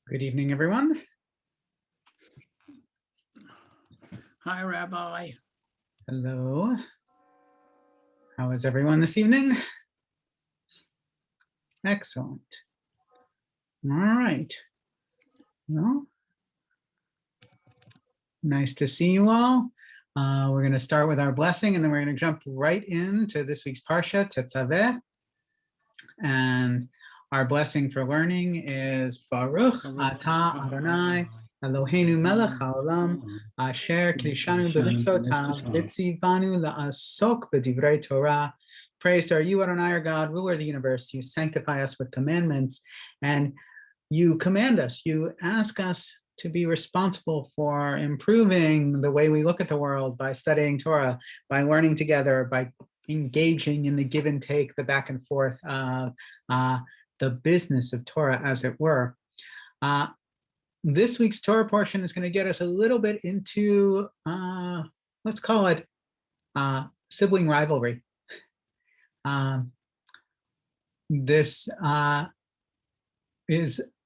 Good evening, everyone. Hi, Rabbi. Hello. How is everyone this evening? Excellent. All right. Well, nice to see you all. We're going to start with our blessing, and then we're going to jump right into this week's Parashat, Tetzaveh. And our blessing for learning is Baruch Atah Adonai Eloheinu melech haolam asher kiddushanu b'mitzvotav v'tzivanu la'asok b'divrei Torah. Praised are you, Adonai, our God, ruler of the universe. You sanctify us with commandments, and you command us. You ask us to be responsible for improving the way we look at the world by studying Torah, by learning together, by engaging in the give and take, the back and forth, the business of Torah, as it were. This week's Torah portion is going to get us a little bit into, let's call it sibling rivalry.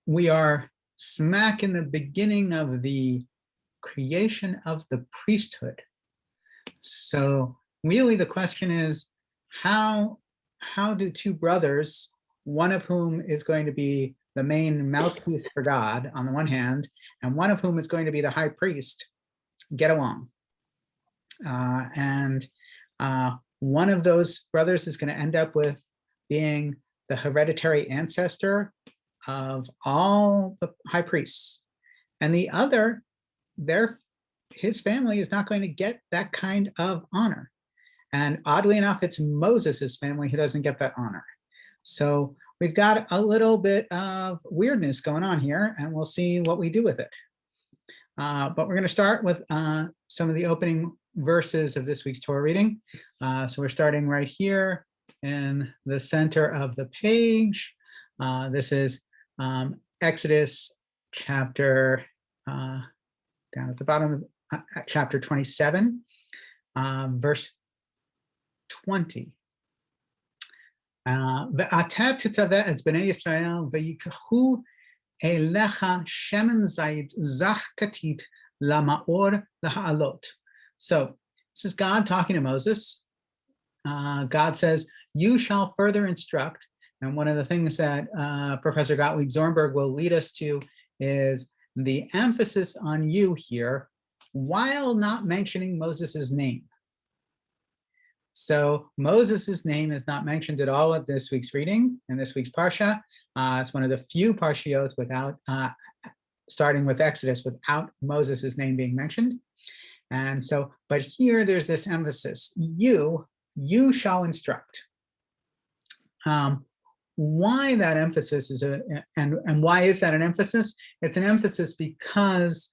We are smack in the beginning of the creation of the priesthood. So really the question is, how do two brothers, one of whom is going to be the main mouthpiece for God on the one hand, and one of whom is going to be the high priest, get along? And one of those brothers is going to end up with being the hereditary ancestor of all the high priests, and the other, his family is not going to get that kind of honor. And oddly enough, it's Moses' family who doesn't get that honor. So we've got a little bit of weirdness going on here, and we'll see what we do with it. But we're going to start with some of the opening verses of this week's Torah reading. So we're starting right here in the center of the page. This is Exodus chapter, down at the bottom of chapter 27, verse 20. ואתה תצווה את בני ישראל ויקחו אליך שמן זית זך כתית למאור להעלות. So this is God talking to Moses. God says, you shall further instruct. And one of the things that Professor Gottlieb Zornberg will lead us to is the emphasis on you here, while not mentioning Moses's name. So Moses's name is not mentioned at all at this week's reading, in this week's Parsha. It's one of the few Parshiot without, starting with Exodus, without Moses's name being mentioned. And so, but here there's this emphasis, you shall instruct. Why that emphasis is and why is that an emphasis? It's an emphasis because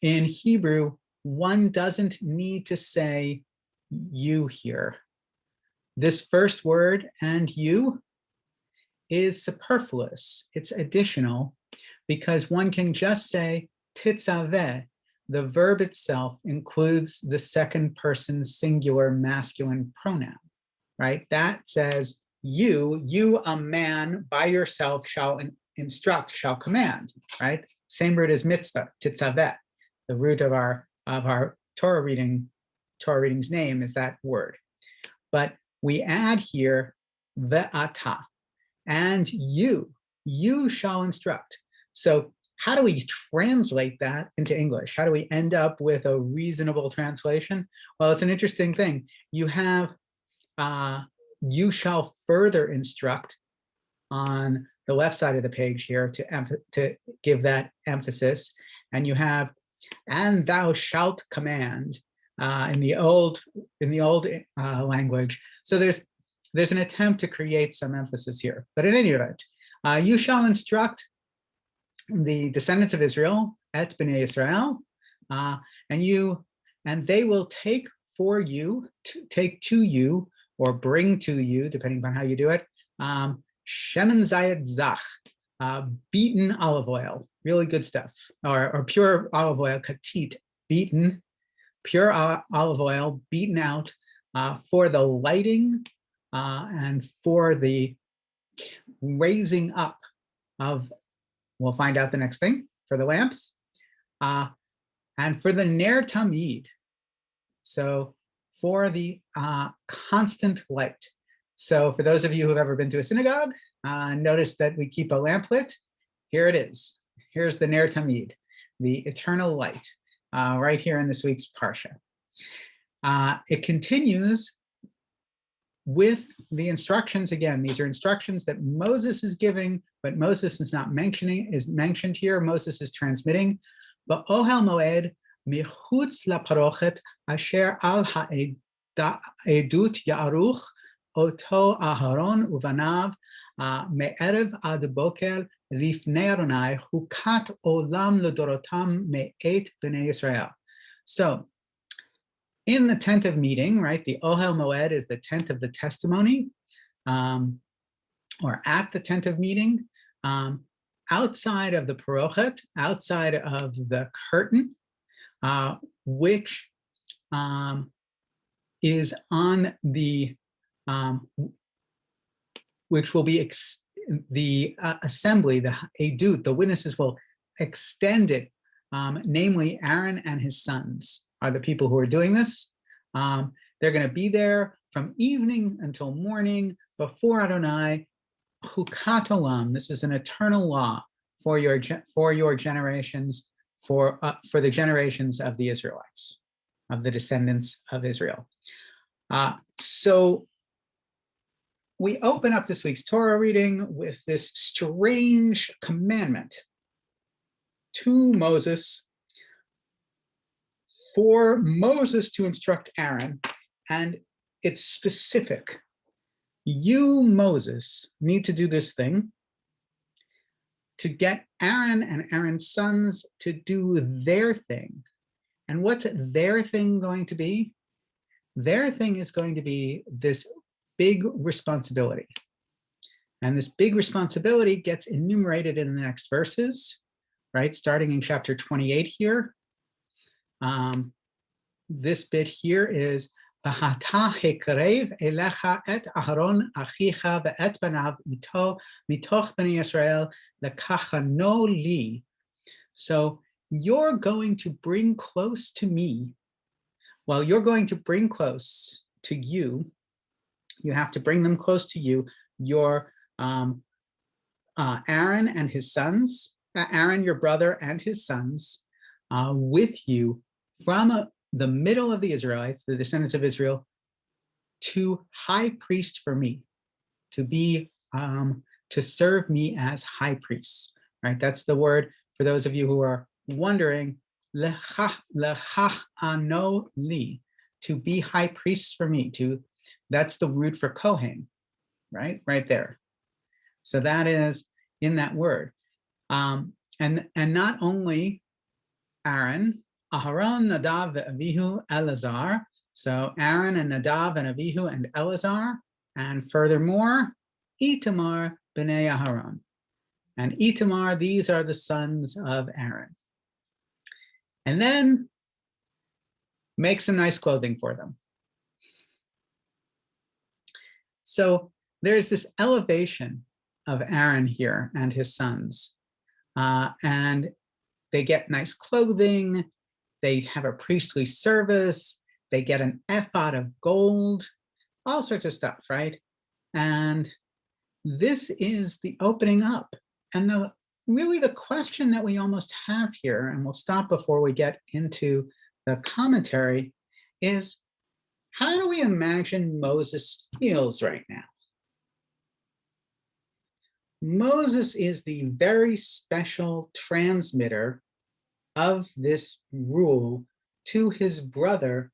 in Hebrew, one doesn't need to say you here. This first word, and you, is superfluous. It's additional because one can just say titzaveh. The verb itself includes the second person singular masculine pronoun, right? That says you, a man by yourself, shall instruct, shall command, right? Same root as mitzvah, titzaveh. The root of our Torah reading's name is that word. But we add here ve'ata, and you shall instruct. So how do we translate that into English? How do we end up with a reasonable translation? Well, it's an interesting thing. You have you shall further instruct on the left side of the page here to give that emphasis, and you have and thou shalt command in the old language. So there's an attempt to create some emphasis here. But in any event, you shall instruct the descendants of Israel, et bnei Israel, and they will take to you, or bring to you, depending on how you do it, shemen zayit zach, beaten olive oil, really good stuff, or pure olive oil, katit, beaten, pure olive oil, beaten out for the lighting and for the raising up of we'll find out the next thing for the lamps. And for the Ner Tamid, so for the constant light. So for those of you who have ever been to a synagogue, notice that we keep a lamp lit. Here it is. Here's the Ner Tamid, the eternal light, right here in this week's Parsha. It continues with the instructions. Again, these are instructions that Moses is giving, but Moses is not mentioned here. Moses is transmitting. Ba'ohel moed michutz laparochet asher al ha'edut ya'aruch oto Aharon uvanav me'erev ad boker lifnei Adonai chukat olam ledorotam me'et b'nei Yisrael. So in the tent of meeting, right, the Ohel Moed is the tent of the testimony, or at the tent of meeting, outside of the parochet, outside of the curtain, which is on the, which will be the assembly, the edut, the witnesses will extend it, namely Aaron and his sons are the people who are doing this. They're going to be there from evening until morning before Adonai. Chukat olam. This is an eternal law for your generations, for the generations of the Israelites, of the descendants of Israel. So we open up this week's Torah reading with this strange commandment to Moses, for Moses to instruct Aaron, and it's specific. You, Moses, need to do this thing to get Aaron and Aaron's sons to do their thing. And what's their thing going to be? Their thing is going to be this big responsibility. And this big responsibility gets enumerated in the next verses, right? Starting in chapter 28 here. This bit here is V'hata hekarev elecha et Aharon achicha ve'et banav ito mitoch bnei Yisrael lekachano li. So you're going to bring close to me. Well, you're going to bring close to you. You have to bring them close to you. Your Aaron and his sons, Aaron, your brother, and his sons, with you from the middle of the Israelites, the descendants of Israel, to high priest for me, to be to serve me as high priests. Right? That's the word for those of you who are wondering. Lechachano li, to be high priests for me. That's the root for Kohen, right? Right there. So that is in that word. And not only Aaron, Aharon, Nadav, Avihu, Elazar. So Aaron and Nadav and Avihu and Elazar. And furthermore, Itamar b'nei Aharon. And Itamar, these are the sons of Aaron. And then make some nice clothing for them. So there's this elevation of Aaron here and his sons. And they get nice clothing. They have a priestly service. They get an ephod of gold, all sorts of stuff, right? And this is the opening up. And really the question that we almost have here, and we'll stop before we get into the commentary, is how do we imagine Moses feels right now? Moses is the very special transmitter of this rule to his brother,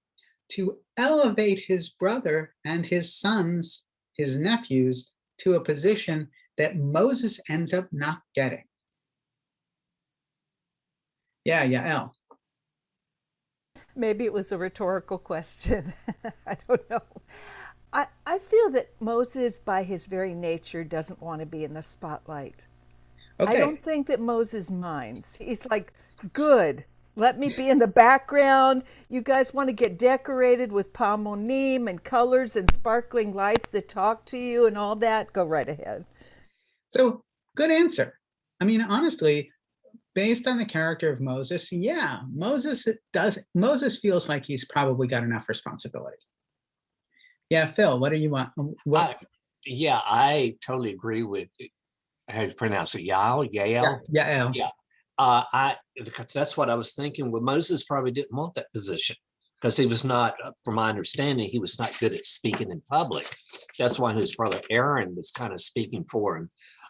to elevate his brother and his sons, his nephews, to a position that Moses ends up not getting. Yeah, El. Maybe it was a rhetorical question. I don't know. I feel that Moses, by his very nature, doesn't want to be in the spotlight. Okay. I don't think that Moses minds. He's like, good, let me be in the background. You guys want to get decorated with palmonim and colors and sparkling lights that talk to you and all that? Go right ahead. So good answer. I mean, honestly, based on the character of Moses, yeah, Moses feels like he's probably got enough responsibility. Yeah, Phil, what do you want? What? Yeah, I totally agree with how you pronounce it. Yael. Yeah. Yeah. Because that's what I was thinking. Well, Moses probably didn't want that position because he was not, from my understanding, he was not good at speaking in public. That's why his brother Aaron was kind of speaking for him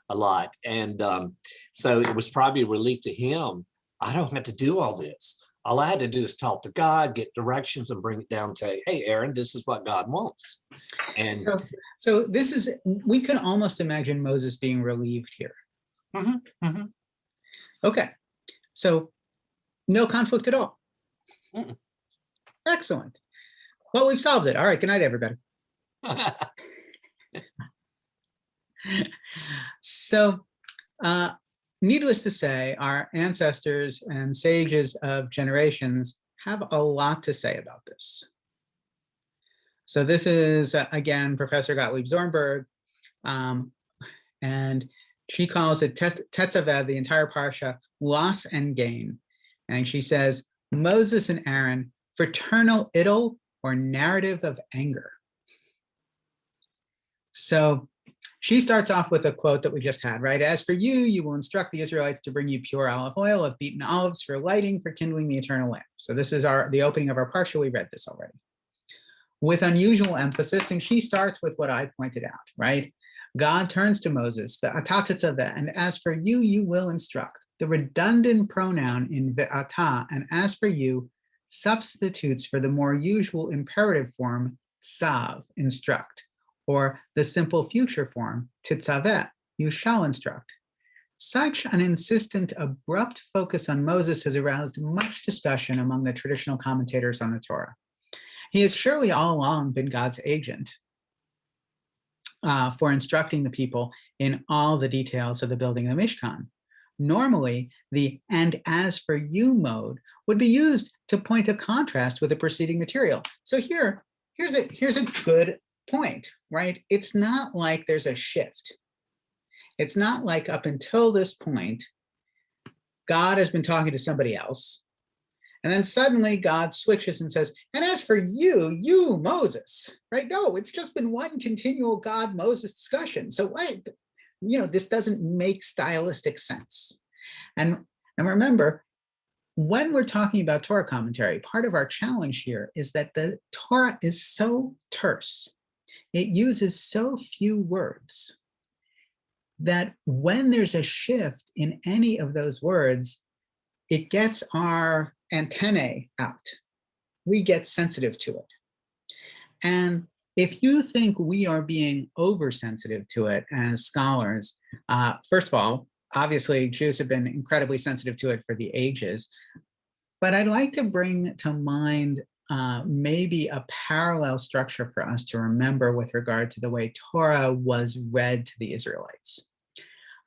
a lot. And so it was probably a relief to him. I don't have to do all this. All I had to do is talk to God, get directions, and bring it down to, hey, Aaron, this is what God wants. And so this is, we can almost imagine Moses being relieved here. Okay, so no conflict at all. Excellent. Well, we've solved it. All right, good night, everybody. So, needless to say, our ancestors and sages of generations have a lot to say about this. So this is, again, Professor Gottlieb Zornberg, and she calls it Tetzaveh, the entire Parsha, loss and gain. And she says, Moses and Aaron, fraternal idyll or narrative of anger. So she starts off with a quote that we just had, right? As for you, you will instruct the Israelites to bring you pure olive oil of beaten olives for lighting, for kindling the eternal lamp. So this is the opening of our Parsha. We read this already. With unusual emphasis, and she starts with what I pointed out, right? God turns to Moses, and as for you, you will instruct. The redundant pronoun in ve'ata, and as for you, substitutes for the more usual imperative form, tzav, instruct, or the simple future form, titzaveh, you shall instruct. Such an insistent, abrupt focus on Moses has aroused much discussion among the traditional commentators on the Torah. He has surely all along been God's agent for instructing the people in all the details of the building of the Mishkan. Normally, the "and as for you" mode would be used to point a contrast with the preceding material. So here's a good point, right? It's not like there's a shift. It's not like up until this point, God has been talking to somebody else, and then suddenly God switches and says, and as for you, Moses, right? No, it's just been one continual God-Moses discussion. So wait, this doesn't make stylistic sense. And remember, when we're talking about Torah commentary, part of our challenge here is that the Torah is so terse. It uses so few words that when there's a shift in any of those words, it gets our antennae out. We get sensitive to it. And if you think we are being oversensitive to it as scholars, first of all, obviously Jews have been incredibly sensitive to it for the ages, but I'd like to bring to mind maybe a parallel structure for us to remember with regard to the way Torah was read to the Israelites.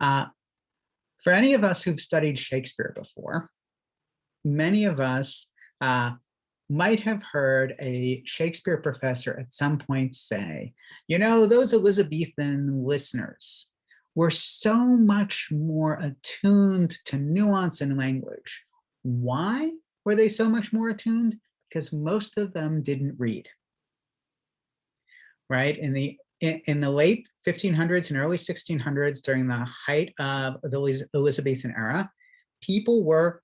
For any of us who've studied Shakespeare before, many of us might have heard a Shakespeare professor at some point say, those Elizabethan listeners were so much more attuned to nuance and language. Why were they so much more attuned? Because most of them didn't read, right? In the late 1500s and early 1600s, during the height of the Elizabethan era, people were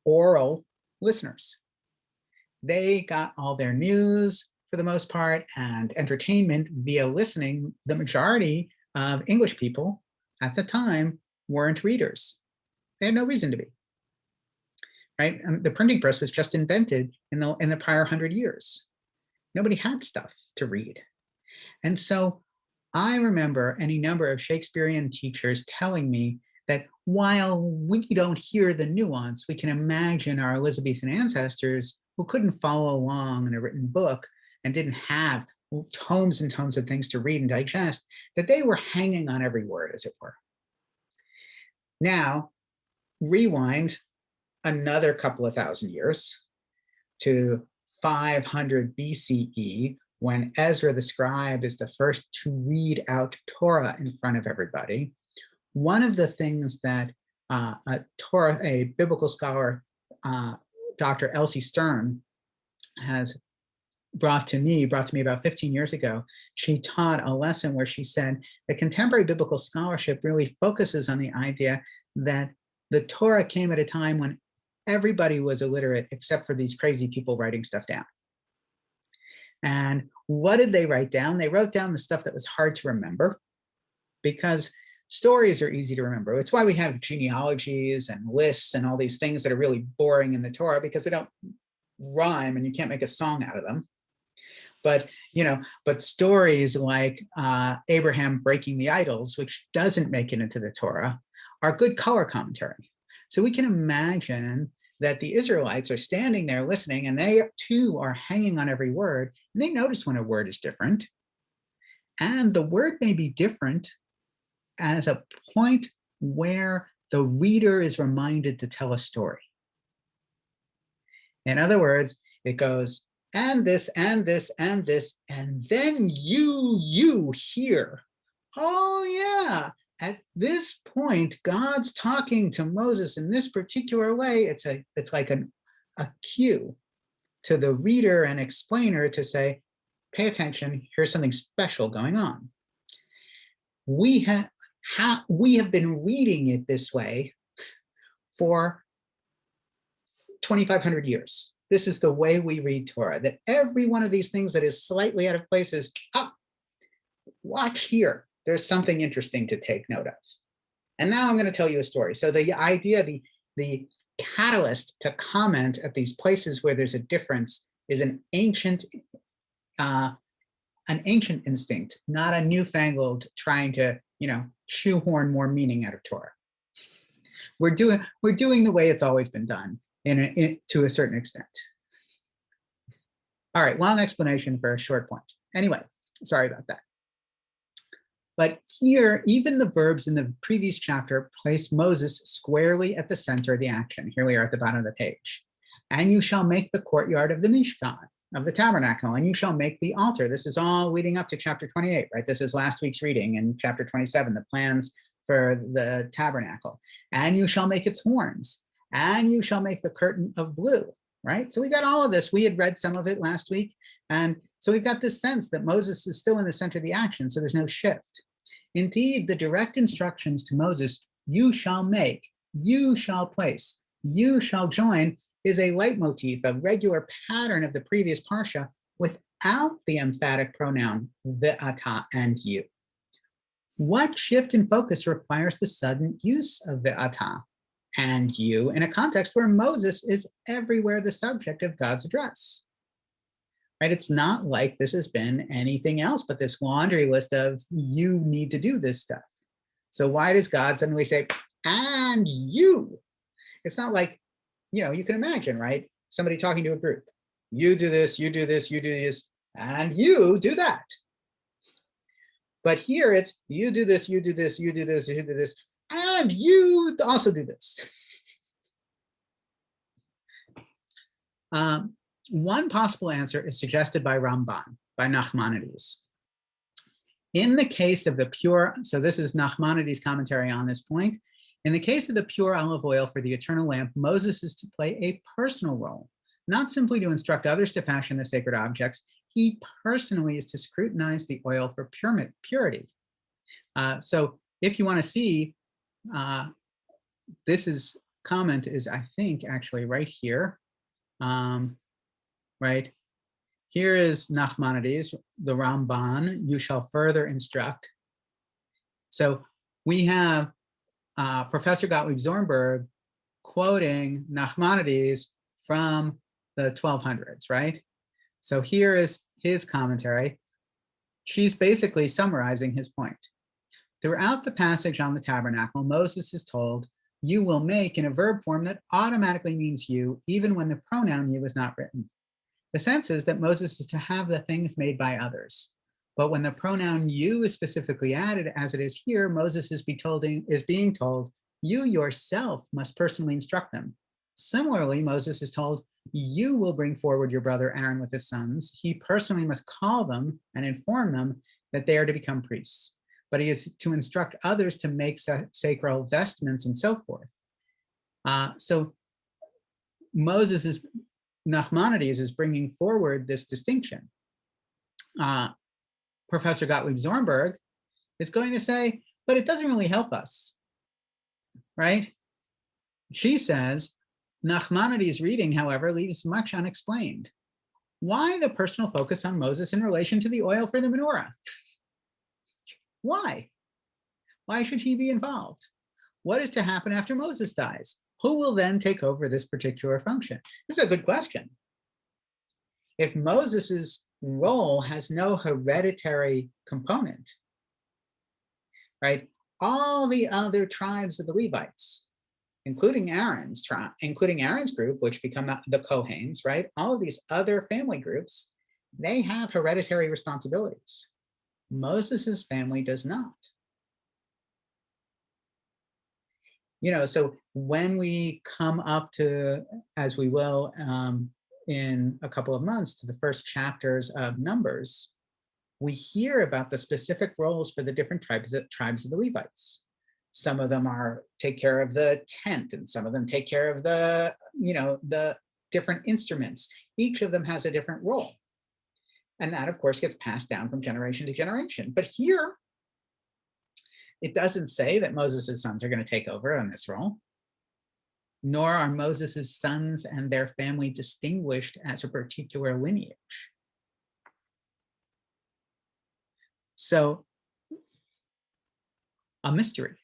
oral listeners. They got all their news, for the most part, and entertainment via listening. The majority of English people at the time weren't readers. They had no reason to be, right? The printing press was just invented in the prior 100 years. Nobody had stuff to read. And so I remember any number of Shakespearean teachers telling me that while we don't hear the nuance, we can imagine our Elizabethan ancestors who couldn't follow along in a written book and didn't have tomes and tomes of things to read and digest, that they were hanging on every word, as it were. Now, rewind another couple of thousand years to 500 BCE, when Ezra the scribe is the first to read out Torah in front of everybody. One of the things that a biblical scholar, Dr. Elsie Stern, has brought to me about 15 years ago. She taught a lesson where she said that contemporary biblical scholarship really focuses on the idea that the Torah came at a time when everybody was illiterate except for these crazy people writing stuff down. And what did they write down? They wrote down the stuff that was hard to remember, because stories are easy to remember. It's why we have genealogies and lists and all these things that are really boring in the Torah, because they don't rhyme and you can't make a song out of them. But stories like Abraham breaking the idols, which doesn't make it into the Torah, are good color commentary. So we can imagine that the Israelites are standing there listening, and they too are hanging on every word, and they notice when a word is different. And the word may be different as a point where the reader is reminded to tell a story. In other words, it goes, and this, and this, and this, and then you hear, oh yeah, at this point, God's talking to Moses in this particular way. It's like a cue to the reader and explainer to say, pay attention, here's something special going on. We have been reading it this way for 2,500 years. This is the way we read Torah, that every one of these things that is slightly out of place is, watch here. There's something interesting to take note of. And now I'm going to tell you a story. So the idea, the catalyst to comment at these places where there's a difference is an ancient instinct, not a newfangled trying to, shoehorn more meaning out of Torah. We're doing the way it's always been done to a certain extent. All right, long explanation for a short point. Anyway, sorry about that. But here, even the verbs in the previous chapter place Moses squarely at the center of the action. Here we are at the bottom of the page. And you shall make the courtyard of the Mishkan, of the tabernacle, and you shall make the altar. This is all leading up to chapter 28, right? This is last week's reading in chapter 27, the plans for the tabernacle. And you shall make its horns, and you shall make the curtain of blue, right? So we got all of this. We had read some of it last week. And so we've got this sense that Moses is still in the center of the action, so there's no shift. Indeed, the direct instructions to Moses, you shall make, you shall place, you shall join, is a leitmotif, a regular pattern of the previous parsha without the emphatic pronoun ve'ata and you. What shift in focus requires the sudden use of ve'ata and you in a context where Moses is everywhere the subject of God's address? Right? It's not like this has been anything else but this laundry list of you need to do this stuff. So why does God suddenly say, and you? It's not like, you can imagine, right? Somebody talking to a group. You do this, you do this, you do this, and you do that. But here it's you do this, you do this, you do this, you do this, and you also do this. One possible answer is suggested by Ramban, by Nachmanides. In the case of the pure, so this is Nachmanides' commentary on this point. In the case of the pure olive oil for the eternal lamp, Moses is to play a personal role, not simply to instruct others to fashion the sacred objects. He personally is to scrutinize the oil for purity. So if you want to see, comment is, I think, actually right here. Right? Here is Nachmanides, the Ramban, you shall further instruct. So we have Professor Gottlieb Zornberg quoting Nachmanides from the 1200s, right? So here is his commentary. She's basically summarizing his point. Throughout the passage on the tabernacle, Moses is told, you will make in a verb form that automatically means you, even when the pronoun you is not written. The sense is that Moses is to have the things made by others. But when the pronoun you is specifically added, as it is here, Moses is being told, you yourself must personally instruct them. Similarly, Moses is told, you will bring forward your brother Aaron with his sons. He personally must call them and inform them that they are to become priests. But he is to instruct others to make sacred vestments and so forth. So Nachmanides is bringing forward this distinction. Professor Gottlieb Zornberg is going to say, but it doesn't really help us, right? She says, Nachmanides' reading, however, leaves much unexplained. Why the personal focus on Moses in relation to the oil for the menorah? Why? Why should he be involved? What is to happen after Moses dies? Who will then take over this particular function? This is a good question. If Moses's role has no hereditary component, right? All the other tribes of the Levites, including Aaron's tribe, including Aaron's group, which become the Kohanes, right? All of these other family groups, they have hereditary responsibilities. Moses's family does not. So when we come up to, as we will in a couple of months, to the first chapters of Numbers, we hear about the specific roles for the different tribes of the Levites. Some of them take care of the tent, and some of them take care of the different instruments. Each of them has a different role. And that, of course, gets passed down from generation to generation. But here, it doesn't say that Moses' sons are going to take over on this role, nor are Moses' sons and their family distinguished as a particular lineage. So, a mystery.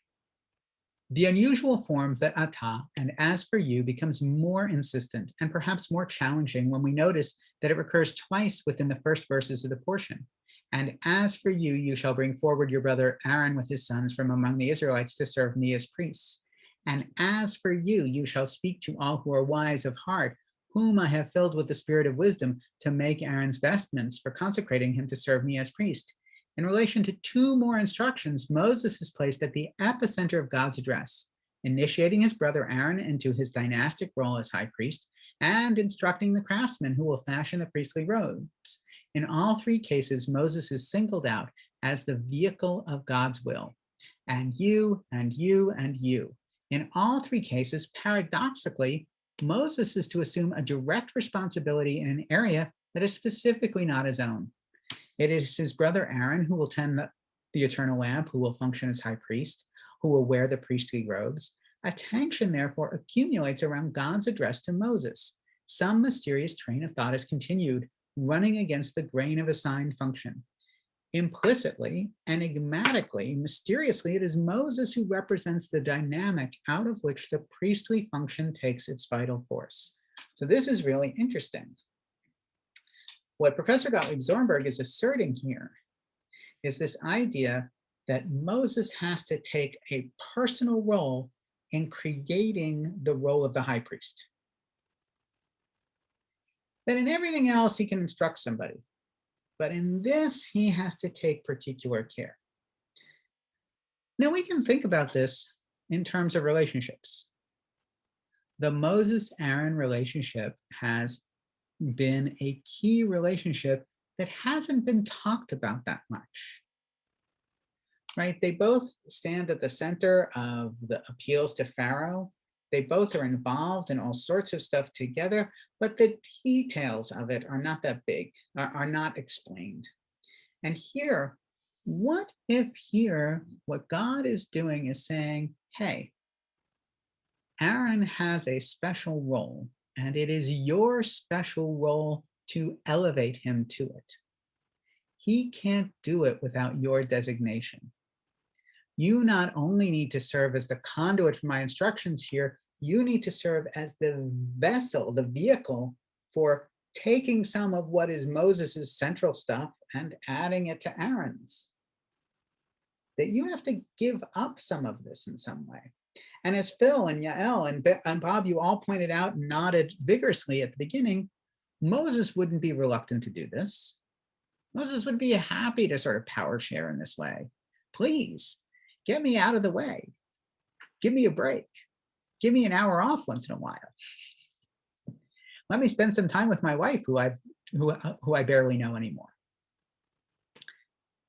The unusual form ve'ata and as for you becomes more insistent and perhaps more challenging when we notice that it recurs twice within the first verses of the portion. And as for you, you shall bring forward your brother Aaron with his sons from among the Israelites to serve me as priests. And as for you, you shall speak to all who are wise of heart, whom I have filled with the spirit of wisdom to make Aaron's vestments for consecrating him to serve me as priest. In relation to two more instructions, Moses is placed at the epicenter of God's address, initiating his brother Aaron into his dynastic role as high priest and instructing the craftsmen who will fashion the priestly robes. In all three cases, Moses is singled out as the vehicle of God's will. And you, and you, and you. In all three cases, paradoxically, Moses is to assume a direct responsibility in an area that is specifically not his own. It is his brother Aaron who will tend the eternal lamp, who will function as high priest, who will wear the priestly robes. Attention, therefore, accumulates around God's address to Moses. Some mysterious train of thought is continued, running against the grain of assigned function. Implicitly, enigmatically, mysteriously, it is Moses who represents the dynamic out of which the priestly function takes its vital force. So this is really interesting. What Professor Gottlieb Zornberg is asserting here is this idea that Moses has to take a personal role in creating the role of the high priest. That in everything else, he can instruct somebody. But in this, he has to take particular care. Now, we can think about this in terms of relationships. The Moses-Aaron relationship has been a key relationship that hasn't been talked about that much, right? They both stand at the center of the appeals to Pharaoh. They both are involved in all sorts of stuff together, but the details of it are not that big, are not explained. And here, what if here, what God is doing is saying, hey, Aaron has a special role, and it is your special role to elevate him to it. He can't do it without your designation. You not only need to serve as the conduit for my instructions here, you need to serve as the vessel, the vehicle for taking some of what is Moses's central stuff and adding it to Aaron's. That you have to give up some of this in some way. And as Phil and Yael and Bob, you all pointed out and nodded vigorously at the beginning, Moses wouldn't be reluctant to do this. Moses would be happy to sort of power share in this way. Please, get me out of the way. Give me a break. Give me an hour off once in a while. Let me spend some time with my wife, who I barely know anymore.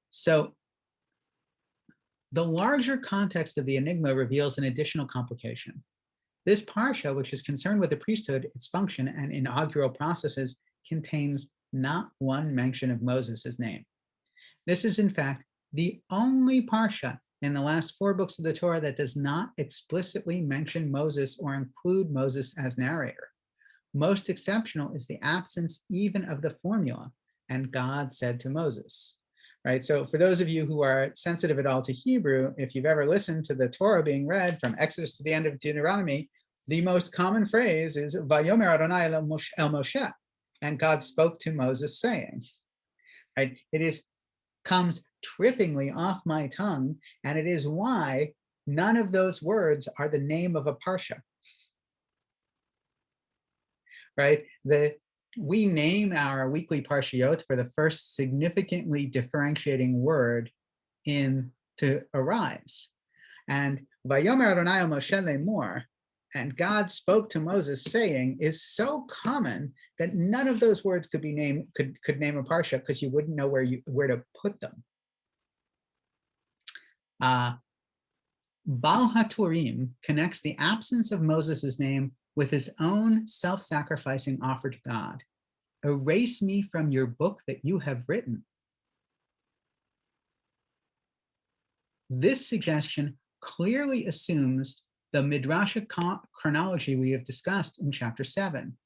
So the larger context of the enigma reveals an additional complication. This parsha, which is concerned with the priesthood, its function, and inaugural processes, contains not one mention of Moses' name. This is, in fact, the only parsha in the last 4 books of the Torah that does not explicitly mention Moses or include Moses as narrator. Most exceptional is the absence even of the formula, and God said to Moses. Right, so for those of you who are sensitive at all to Hebrew, if you've ever listened to the Torah being read from Exodus to the end of Deuteronomy, the most common phrase is Vayomer Adonai el Moshe, and God spoke to Moses saying. Right, comes trippingly off my tongue, and it is why none of those words are the name of a parsha. Right, we name our weekly parshiyot for the first significantly differentiating word in to arise. And Vayomer Adonai el Moshe lemor, and God spoke to Moses saying, is so common that none of those words could be named, could name a parsha, because you wouldn't know where to put them. Baal HaTurim connects the absence of Moses' name with his own self-sacrificing offer to God. Erase me from your book that you have written. This suggestion clearly assumes the Midrashic chronology we have discussed in chapter 7.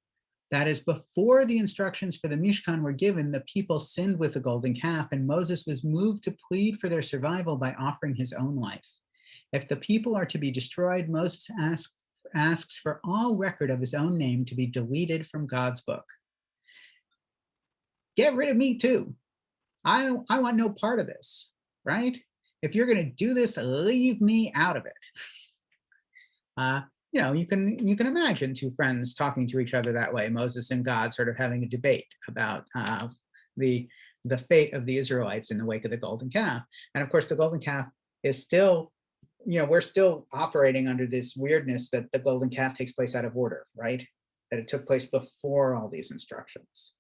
That is, before the instructions for the Mishkan were given, the people sinned with the golden calf, and Moses was moved to plead for their survival by offering his own life. If the people are to be destroyed, Moses asks for all record of his own name to be deleted from God's book. Get rid of me too. I want no part of this, right? If you're going to do this, leave me out of it. You can imagine 2 friends talking to each other that way, Moses and God sort of having a debate about the fate of the Israelites in the wake of the golden calf. And of course, the golden calf is still, we're still operating under this weirdness that the golden calf takes place out of order, right? That it took place before all these instructions.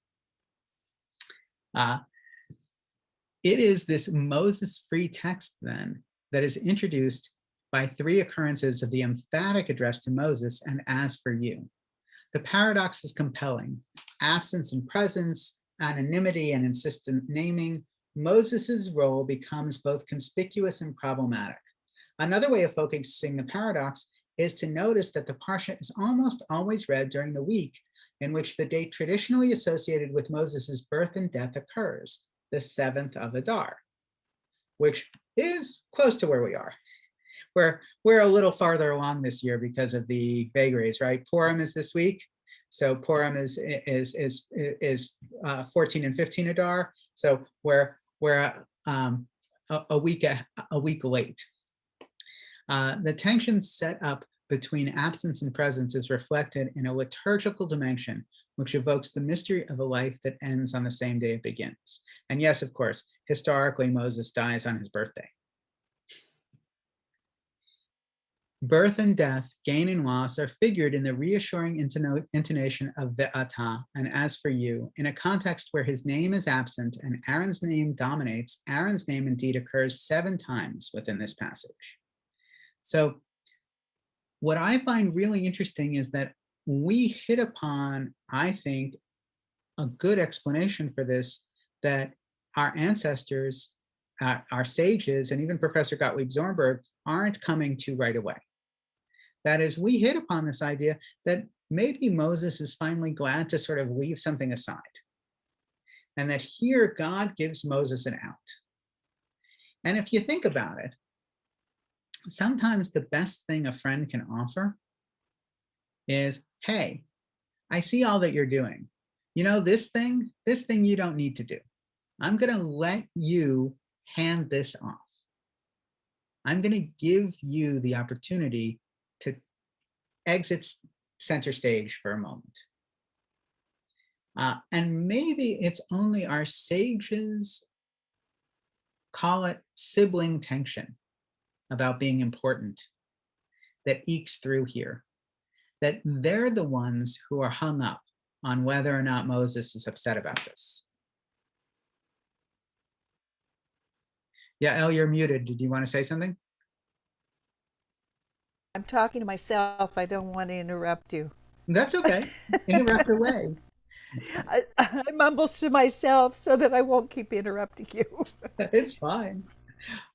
It is this Moses-free text then that is introduced by 3 occurrences of the emphatic address to Moses and as for you. The paradox is compelling. Absence and presence, anonymity and insistent naming, Moses's role becomes both conspicuous and problematic. Another way of focusing the paradox is to notice that the Parsha is almost always read during the week in which the date traditionally associated with Moses's birth and death occurs, the 7th of Adar, which is close to where we are. We're a little farther along this year because of the vagaries, right? Purim is this week, so Purim is 14 and 15 Adar, so we're a week late. The tension set up between absence and presence is reflected in a liturgical dimension, which evokes the mystery of a life that ends on the same day it begins. And yes, of course, historically, Moses dies on his birthday. Birth and death, gain and loss are figured in the reassuring intonation of ve'ata, and as for you, in a context where his name is absent and Aaron's name dominates. Aaron's name indeed occurs 7 times within this passage. So what I find really interesting is that we hit upon, I think, a good explanation for this, that our ancestors, our sages, and even Professor Gottlieb Zornberg aren't coming to right away. That is, we hit upon this idea that maybe Moses is finally glad to sort of leave something aside, and that here God gives Moses an out. And if you think about it, sometimes the best thing a friend can offer is, hey, I see all that you're doing. This thing you don't need to do. I'm going to let you hand this off. I'm going to give you the opportunity to exit center stage for a moment. And maybe it's only our sages, call it sibling tension about being important, that ekes through here, that they're the ones who are hung up on whether or not Moses is upset about this. Yeah, El, you're muted. Did you want to say something? I'm talking to myself. I don't want to interrupt you. That's okay. Interrupt away. I mumble to myself so that I won't keep interrupting you. It's fine.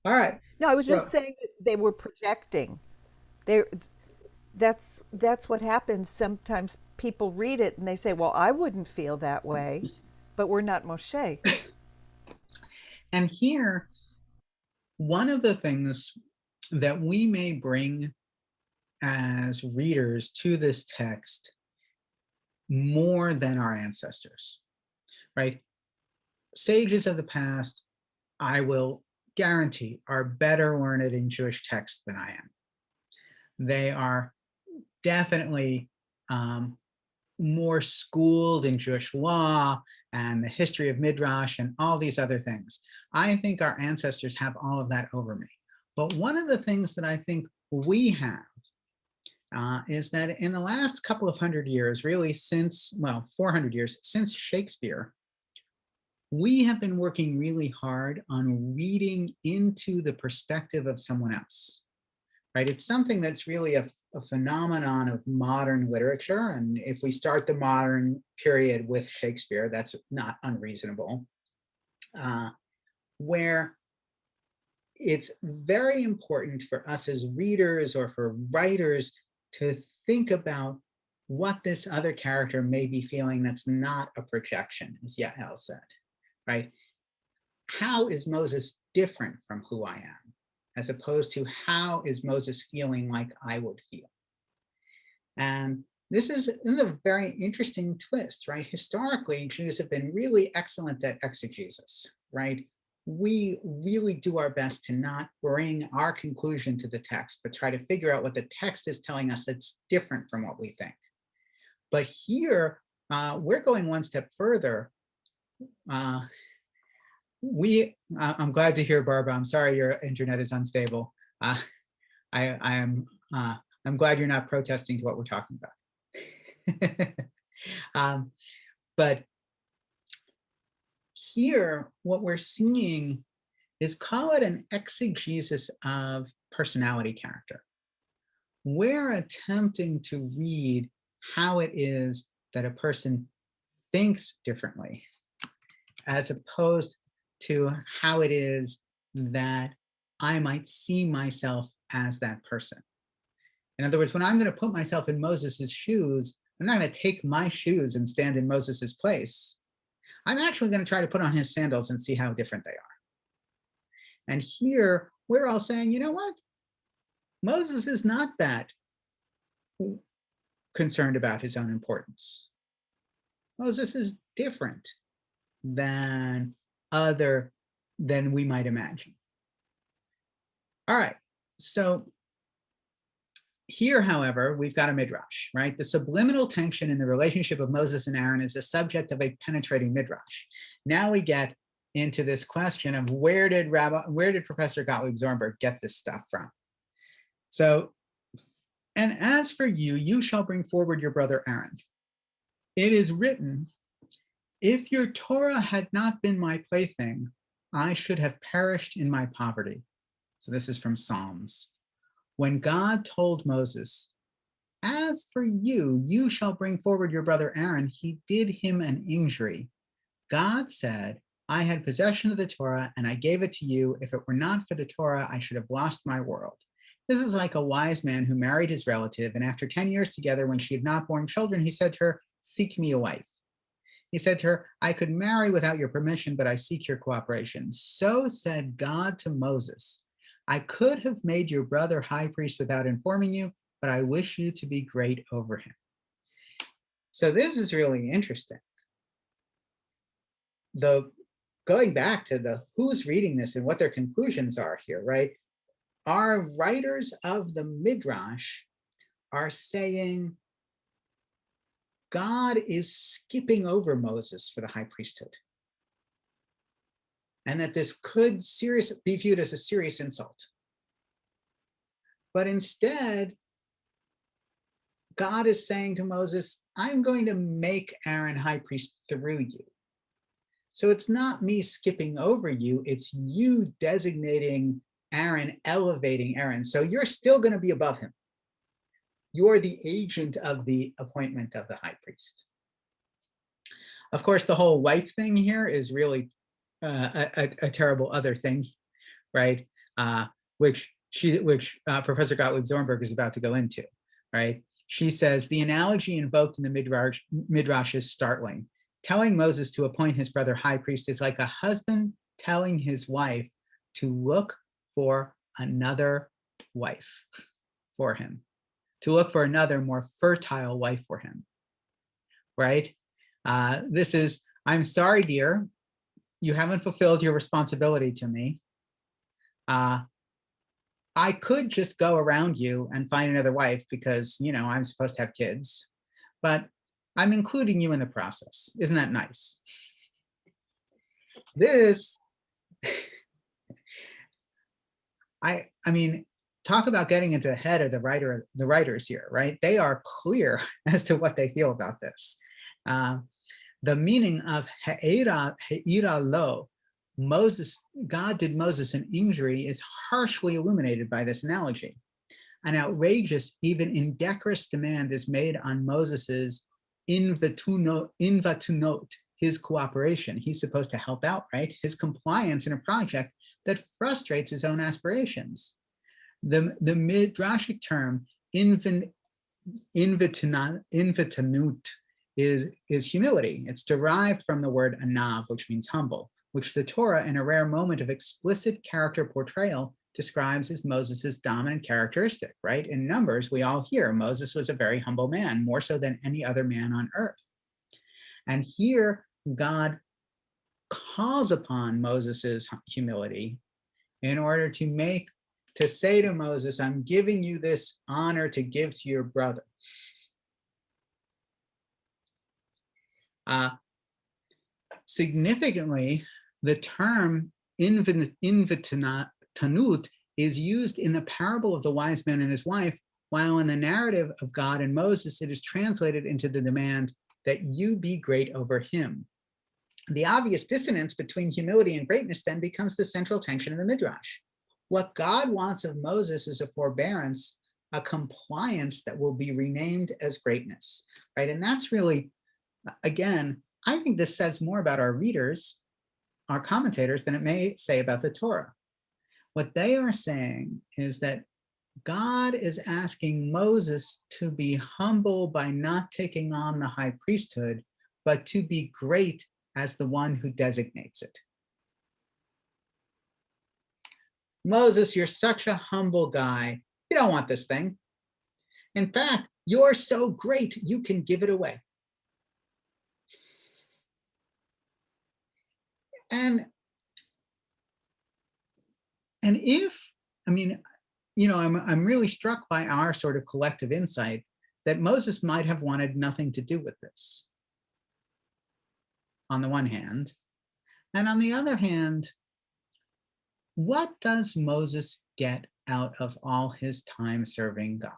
All right. No, I was just So, saying that they were projecting. They that's what happens. Sometimes people read it and they say, "Well, I wouldn't feel that way," but we're not Moshe. and here, one of the things that we may bring as readers to this text more than our ancestors, right? Sages of the past, I will guarantee, are better learned in Jewish text than I am. They are definitely more schooled in Jewish law and the history of Midrash and all these other things. I think our ancestors have all of that over me. But one of the things that I think we have is that in the last couple of 100 years, really since, well, 400 years, since Shakespeare, we have been working really hard on reading into the perspective of someone else, right? It's something that's really a phenomenon of modern literature. And if we start the modern period with Shakespeare, that's not unreasonable, where it's very important for us as readers or for writers to think about what this other character may be feeling that's not a projection, as Yael said, right? How is Moses different from who I am, as opposed to how is Moses feeling like I would feel? And this is a very interesting twist, right? Historically, Jews have been really excellent at exegesis, right? We really do our best to not bring our conclusion to the text, but try to figure out what the text is telling us that's different from what we think. But here, we're going one step further. I'm glad to hear, Barbara. I'm sorry your internet is unstable. I'm glad you're not protesting to what we're talking about. But here, what we're seeing is, call it an exegesis of personality character. We're attempting to read how it is that a person thinks differently, as opposed to how it is that I might see myself as that person. In other words, when I'm going to put myself in Moses's shoes, I'm not going to take my shoes and stand in Moses's place. I'm actually going to try to put on his sandals and see how different they are. And here, we're all saying, you know what? Moses is not that concerned about his own importance. Moses is different than we might imagine. All right, so here, however, we've got a midrash, right? The subliminal tension in the relationship of Moses and Aaron is the subject of a penetrating midrash. Now we get into this question of where did Professor Gottlieb Zornberg get this stuff from? So, and as for you, you shall bring forward your brother Aaron. It is written, if your Torah had not been my plaything, I should have perished in my poverty. So this is from Psalms. When God told Moses, as for you, you shall bring forward your brother Aaron, he did him an injury. God said, I had possession of the Torah and I gave it to you. If it were not for the Torah, I should have lost my world. This is like a wise man who married his relative, and after 10 years together, when she had not borne children, he said to her, seek me a wife. He said to her, I could marry without your permission, but I seek your cooperation. So said God to Moses, I could have made your brother high priest without informing you, but I wish you to be great over him. So this is really interesting. Going back to the who's reading this and what their conclusions are here, right? Our writers of the Midrash are saying God is skipping over Moses for the high priesthood, and that this could be viewed as a serious insult. But instead, God is saying to Moses, I'm going to make Aaron high priest through you. So it's not me skipping over you, it's you designating Aaron, elevating Aaron. So you're still going to be above him. you're the agent of the appointment of the high priest. Of course, the whole wife thing here is really a terrible other thing, right? Which Professor Gottlieb Zornberg is about to go into, right? She says, the analogy invoked in the Midrash is startling. Telling Moses to appoint his brother high priest is like a husband telling his wife to look for another wife for him, to look for another more fertile wife for him, right? This is, I'm sorry, dear, you haven't fulfilled your responsibility to me. I could just go around you and find another wife because, you know, I'm supposed to have kids, but I'm including you in the process. Isn't that nice? This, I mean, talk about getting into the head of the writers here, right? They are clear as to what they feel about this. The meaning of ha'ira lo, Moses, God did Moses an injury, is harshly illuminated by this analogy. An outrageous, even indecorous demand is made on Moses's invatunot, his cooperation. He's supposed to help out, right? His compliance in a project that frustrates his own aspirations. The midrashic term invatunut is humility. It's derived from the word anav, which means humble, which the Torah, in a rare moment of explicit character portrayal, describes as Moses's dominant characteristic, right? In Numbers, we all hear Moses was a very humble man, more so than any other man on earth. And here, God calls upon Moses's humility in order to say to Moses, I'm giving you this honor to give to your brother. Significantly, the term invatunut is used in the parable of the wise man and his wife, while in the narrative of God and Moses, it is translated into the demand that you be great over him. The obvious dissonance between humility and greatness then becomes the central tension in the Midrash. What God wants of Moses is a forbearance, a compliance that will be renamed as greatness, right? And that's really, again, I think this says more about our readers, our commentators, than it may say about the Torah. What they are saying is that God is asking Moses to be humble by not taking on the high priesthood, but to be great as the one who designates it. Moses, you're such a humble guy. You don't want this thing. In fact, you're so great, you can give it away. And if, I mean, you know, I'm really struck by our sort of collective insight that Moses might have wanted nothing to do with this, on the one hand. And on the other hand, what does Moses get out of all his time serving God?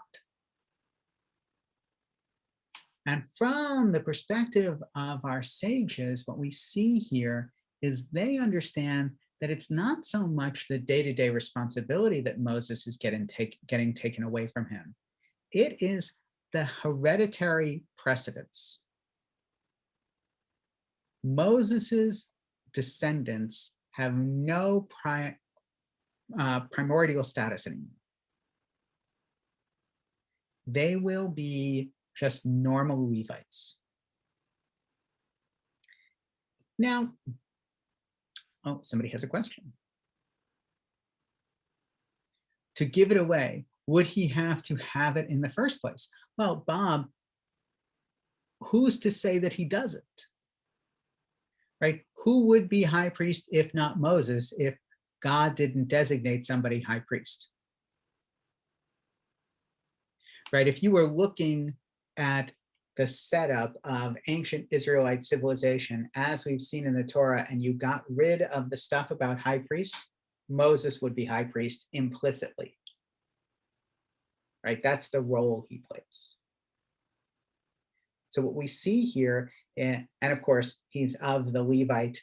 And from the perspective of our sages, what we see here is they understand that it's not so much the day-to-day responsibility that Moses is getting taken away from him. It is the hereditary precedence. Moses's descendants have no primordial status anymore. They will be just normal Levites. Now, oh, somebody has a question. To give it away, would he have to have it in the first place? Well, Bob, who's to say that he doesn't? Right? Who would be high priest if not Moses, if God didn't designate somebody high priest? Right? If you were looking at the setup of ancient Israelite civilization, as we've seen in the Torah, and you got rid of the stuff about high priest, Moses would be high priest implicitly. Right? That's the role he plays. So what we see here, and of course, he's of the Levite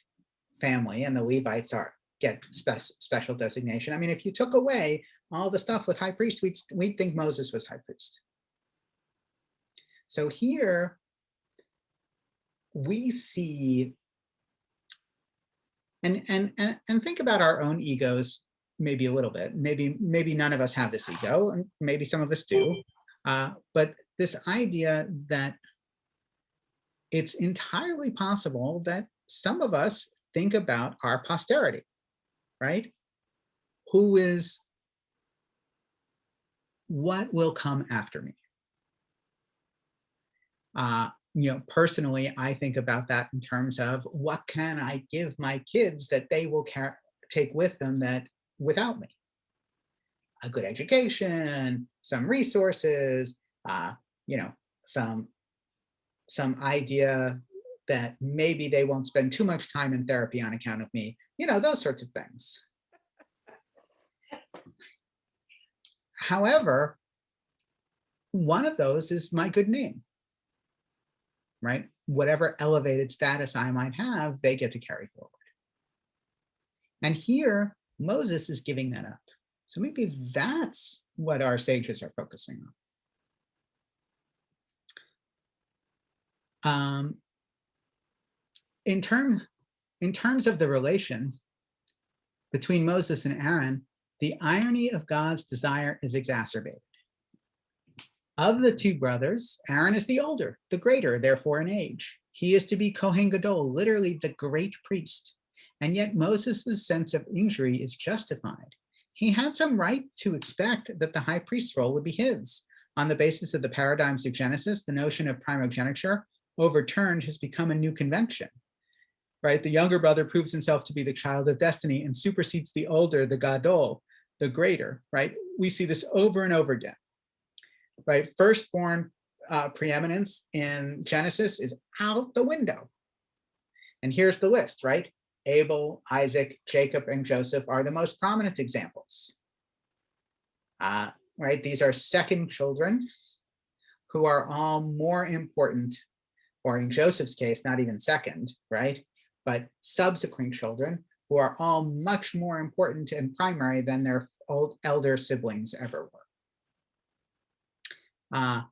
family, and the Levites get special designation. I mean, if you took away all the stuff with high priest, we'd think Moses was high priest. So here we see, and think about our own egos maybe a little bit. Maybe none of us have this ego, and maybe some of us do. But this idea that it's entirely possible that some of us think about our posterity, right? What will come after me? Personally, I think about that in terms of what can I give my kids that they will take with them that without me? A good education, some resources, some idea that maybe they won't spend too much time in therapy on account of me, those sorts of things. However, one of those is my good name, right? Whatever elevated status I might have, they get to carry forward. And here, Moses is giving that up. So maybe that's what our sages are focusing on. In terms of the relation between Moses and Aaron, the irony of God's desire is exacerbated. Of the two brothers, Aaron is the older, the greater, therefore in age. He is to be Kohen Gadol, literally the great priest. And yet Moses' sense of injury is justified. He had some right to expect that the high priest's role would be his. On the basis of the paradigms of Genesis, the notion of primogeniture overturned has become a new convention. Right? The younger brother proves himself to be the child of destiny and supersedes the older, the Gadol, the greater, right? We see this over and over again, right? Firstborn preeminence in Genesis is out the window. And here's the list, right? Abel, Isaac, Jacob, and Joseph are the most prominent examples. Right? These are second children who are all more important, or in Joseph's case, not even second, right? But subsequent children who are all much more important and primary than their elder siblings ever were.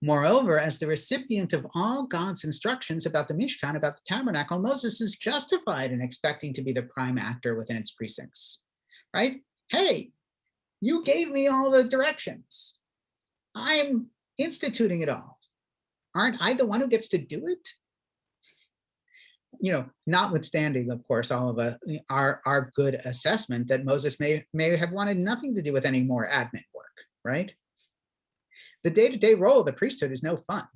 Moreover, as the recipient of all God's instructions about the Mishkan, about the tabernacle, Moses is justified in expecting to be the prime actor within its precincts, right? Hey, you gave me all the directions. I'm instituting it all. Aren't I the one who gets to do it? Notwithstanding, of course, all of our good assessment that Moses may have wanted nothing to do with any more admin work, right? The day-to-day role of the priesthood is no fun.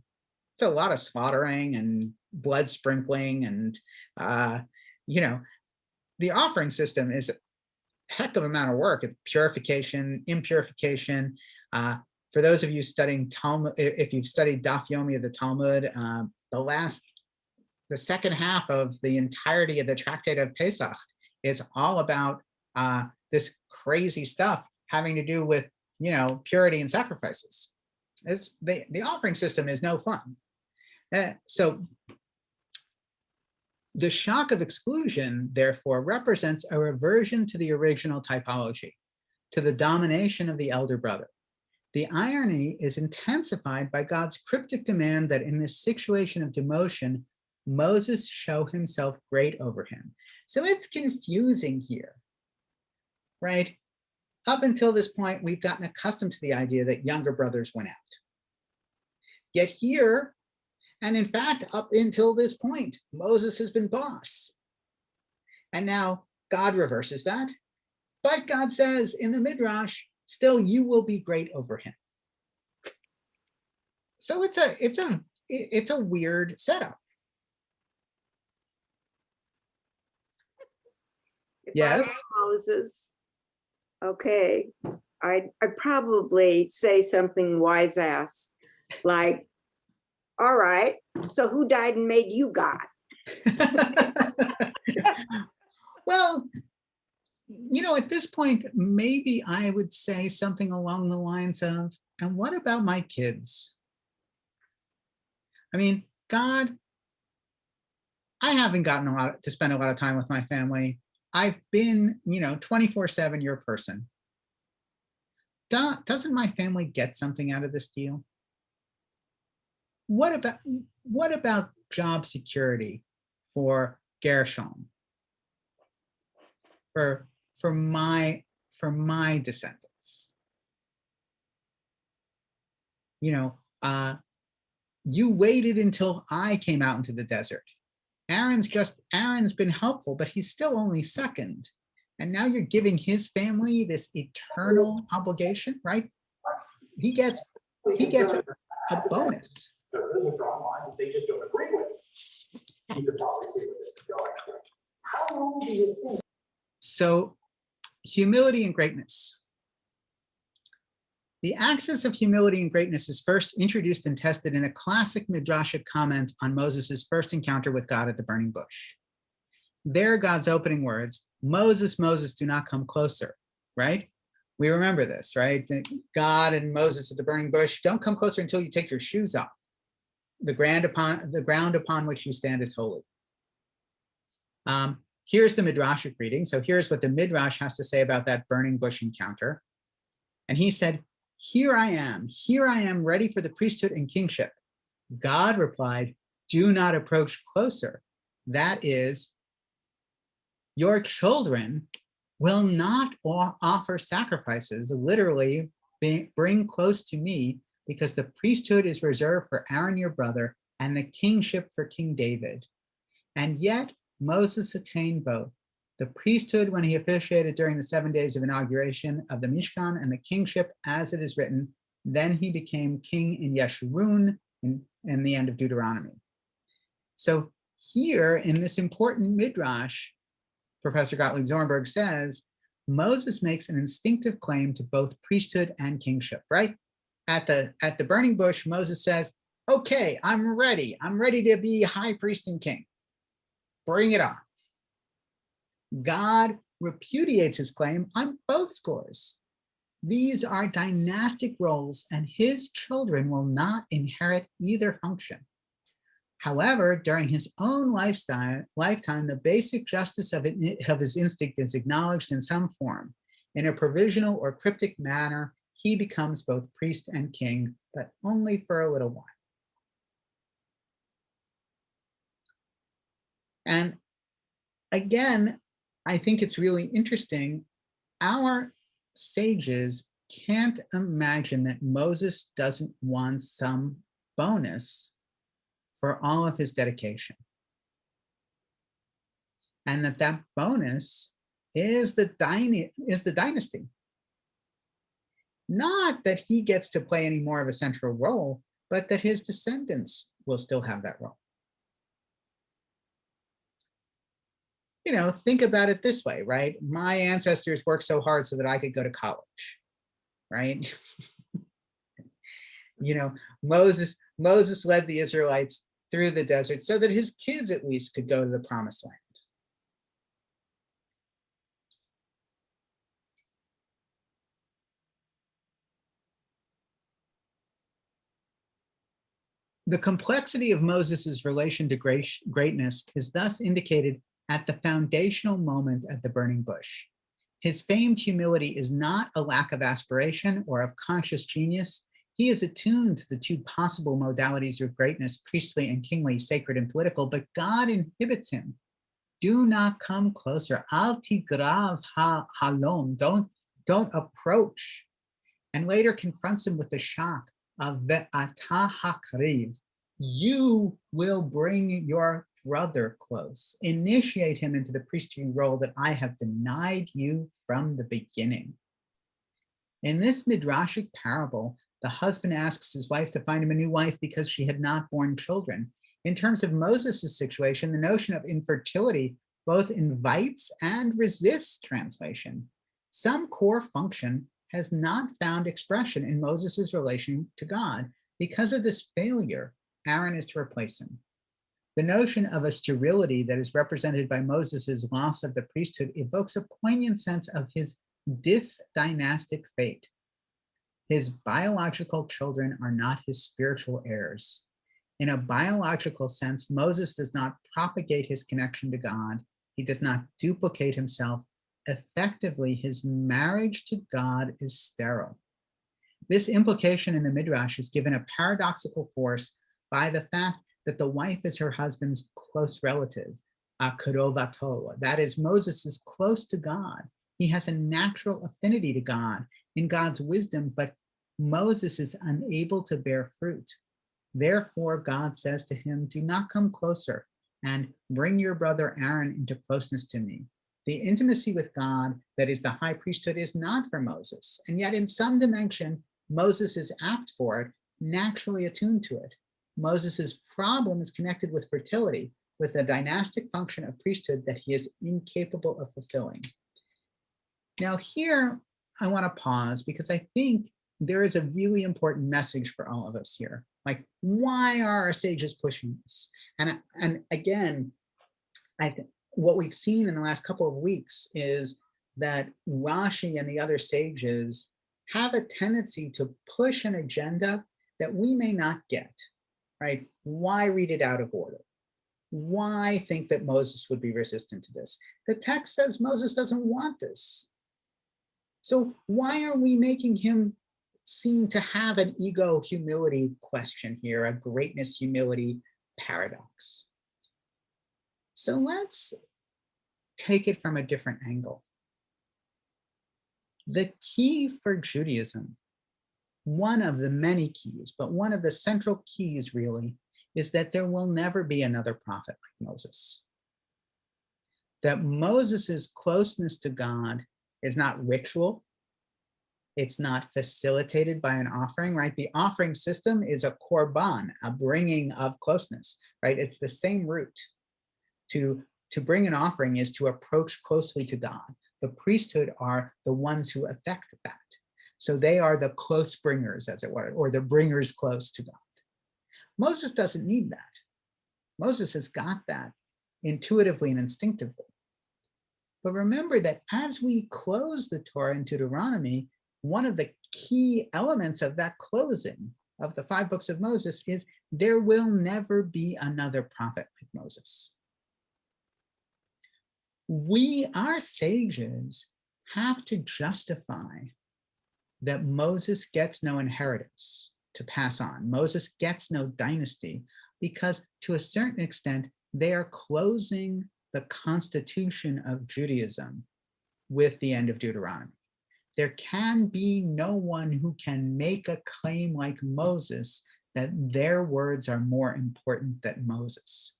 It's a lot of slaughtering and blood sprinkling, and the offering system is a heck of a amount of work. It's purification, impurification. For those of you studying Talmud, if you've studied Daf Yomi of the Talmud, the second half of the entirety of the Tractate of Pesach is all about this crazy stuff having to do with, purity and sacrifices. It's the offering system is no fun. So the shock of exclusion, therefore, represents a reversion to the original typology, to the domination of the elder brother. The irony is intensified by God's cryptic demand that in this situation of demotion, Moses show himself great over him. So it's confusing here, right? Up until this point, we've gotten accustomed to the idea that younger brothers went out. Yet here, and in fact, up until this point, Moses has been boss. And now God reverses that. But God says in the Midrash, still you will be great over him. So it's a weird setup. Yes. Moses. Okay, I'd probably say something wise ass like, all right, so who died and made you God? Well, at this point, maybe I would say something along the lines of, and what about my kids? I mean, God, I haven't gotten to spend a lot of time with my family. I've been, 24/7 your person. Doesn't my family get something out of this deal? what about job security for Gershom, for my descendants? You know, you waited until I came out into the desert. Aaron's been helpful, but he's still only second. And now you're giving his family this eternal obligation, right? He gets a bonus. Those are drawn lines that they just don't agree with. You could probably see where this is going. How long do you think? So, humility and greatness. The axis of humility and greatness is first introduced and tested in a classic midrashic comment on Moses' first encounter with God at the burning bush. There, God's opening words, Moses, Moses, do not come closer, right? We remember this, right? God and Moses at the burning bush, don't come closer until you take your shoes off. The ground upon which you stand is holy. Here's the midrashic reading. So here's what the midrash has to say about that burning bush encounter. And he said, here I am ready for the priesthood and kingship. God replied, do not approach closer. That is, your children will not offer sacrifices, literally bring close to me, because the priesthood is reserved for Aaron, your brother, and the kingship for King David. And yet Moses attained both, the priesthood when he officiated during the 7 days of inauguration of the Mishkan, and the kingship as it is written, then he became king in Yeshurun in the end of Deuteronomy. So here in this important midrash, Professor Gottlieb Zornberg says, Moses makes an instinctive claim to both priesthood and kingship, right? At the burning bush, Moses says, okay, I'm ready to be high priest and king. Bring it on. God repudiates his claim on both scores. These are dynastic roles, and his children will not inherit either function. However, during his own lifetime, the basic justice of his instinct is acknowledged in some form. In a provisional or cryptic manner, he becomes both priest and king, but only for a little while. And again, I think it's really interesting. Our sages can't imagine that Moses doesn't want some bonus for all of his dedication. And that bonus is the dynasty. Not that he gets to play any more of a central role, but that his descendants will still have that role. You know, think about it this way, right? My ancestors worked so hard so that I could go to college, right? You know, Moses led the Israelites through the desert so that his kids at least could go to the promised land. The complexity of Moses's relation to greatness is thus indicated at the foundational moment at the burning bush. His famed humility is not a lack of aspiration or of conscious genius. He is attuned to the two possible modalities of greatness, priestly and kingly, sacred and political, but God inhibits him. Do not come closer. Al tigrav halom. Don't approach. And later confronts him with the shock of ve'ata hakriv. You will bring your brother close. Initiate him into the priestly role that I have denied you from the beginning. In this midrashic parable, the husband asks his wife to find him a new wife because she had not borne children. In terms of Moses' situation, the notion of infertility both invites and resists translation. Some core function has not found expression in Moses' relation to God. Because of this failure, Aaron is to replace him. The notion of a sterility that is represented by Moses' loss of the priesthood evokes a poignant sense of his dis-dynastic fate. His biological children are not his spiritual heirs. In a biological sense, Moses does not propagate his connection to God. He does not duplicate himself. Effectively, his marriage to God is sterile. This implication in the Midrash is given a paradoxical force by the fact that the wife is her husband's close relative, karovato. That is, Moses is close to God. He has a natural affinity to God in God's wisdom, but Moses is unable to bear fruit. Therefore, God says to him, do not come closer and bring your brother Aaron into closeness to me. The intimacy with God, that is the high priesthood, is not for Moses. And yet in some dimension, Moses is apt for it, naturally attuned to it. Moses's problem is connected with fertility, with the dynastic function of priesthood that he is incapable of fulfilling. Now here, I want to pause because I think there is a really important message for all of us here. Like, why are our sages pushing this? And again, I think what we've seen in the last couple of weeks is that Rashi and the other sages have a tendency to push an agenda that we may not get, right? Why read it out of order? Why think that Moses would be resistant to this? The text says Moses doesn't want this. So why are we making him seem to have an ego humility question here, a greatness humility paradox? So let's take it from a different angle. The key for Judaism, one of the many keys, but one of the central keys really, is that there will never be another prophet like Moses. That Moses's closeness to God is not ritual. It's not facilitated by an offering, right? The offering system is a korban, a bringing of closeness, right? It's the same root. To bring an offering is to approach closely to God. The priesthood are the ones who effect that. So they are the close bringers, as it were, or the bringers close to God. Moses doesn't need that. Moses has got that intuitively and instinctively. But remember that as we close the Torah in Deuteronomy, one of the key elements of that closing of the 5 books of Moses is there will never be another prophet like Moses. We, our sages, have to justify that Moses gets no inheritance to pass on. Moses gets no dynasty because to a certain extent, they are closing the constitution of Judaism with the end of Deuteronomy. There can be no one who can make a claim like Moses that their words are more important than Moses.